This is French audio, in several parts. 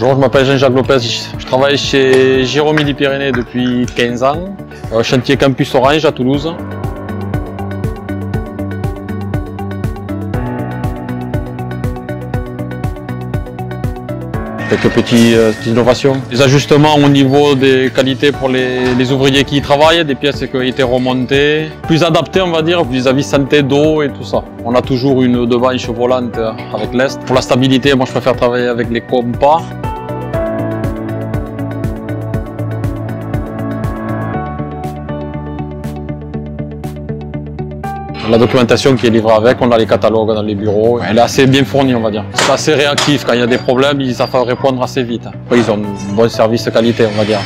Bonjour, je m'appelle Jean-Jacques Lopez, je travaille chez Giro Midi-Pyrénées depuis 15 ans, au chantier Campus Orange à Toulouse. Quelques petites innovations. Des ajustements au niveau des qualités pour les ouvriers qui y travaillent, des pièces qui ont été remontées, plus adaptées on va dire vis-à-vis santé d'eau et tout ça. On a toujours une devanche volante avec l'est. Pour la stabilité, moi je préfère travailler avec les compas. La documentation qui est livrée avec, on a les catalogues dans les bureaux. Elle est assez bien fournie, on va dire. C'est assez réactif. Quand il y a des problèmes, ils savent répondre assez vite. Après, ils ont un bon service qualité, on va dire.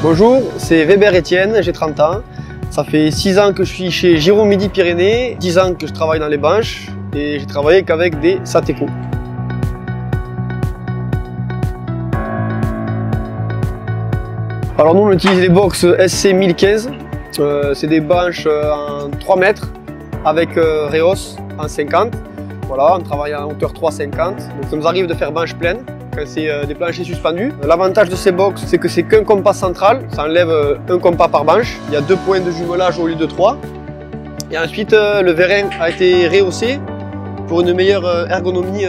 Bonjour, c'est Weber Étienne, j'ai 30 ans. Ça fait 6 ans que je suis chez Giro Midi-Pyrénées, 10 ans que je travaille dans les banches et j'ai travaillé qu'avec des Sateco. Alors nous, on utilise les box SC 1015. C'est des banches en 3 mètres avec Reos en 50. Voilà, on travaille en hauteur 3,50. Donc ça nous arrive de faire banche pleine quand c'est des planchers suspendus. L'avantage de ces box, c'est que c'est qu'un compas central. Ça enlève un compas par banche. Il y a 2 points de jumelage au lieu de 3. Et ensuite, le vérin a été rehaussé pour une meilleure ergonomie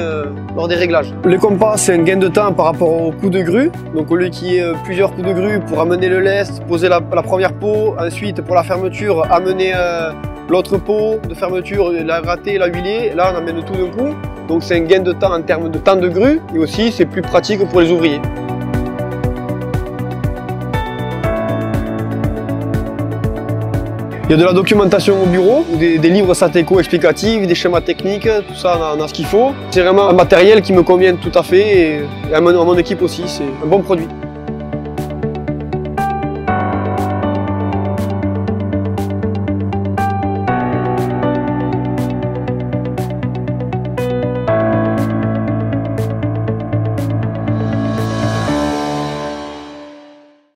lors des réglages. Le compas, c'est un gain de temps par rapport au coup de grue. Donc au lieu qu'il y ait plusieurs coups de grue pour amener le lest, poser la première peau, ensuite pour la fermeture, amener l'autre peau de fermeture, la gratter, la huiler, là on amène tout d'un coup. Donc c'est un gain de temps en termes de temps de grue et aussi c'est plus pratique pour les ouvriers. Il y a de la documentation au bureau, des livres Sateco explicatifs, des schémas techniques, tout ça on a ce qu'il faut. C'est vraiment un matériel qui me convient tout à fait et à mon équipe aussi, c'est un bon produit.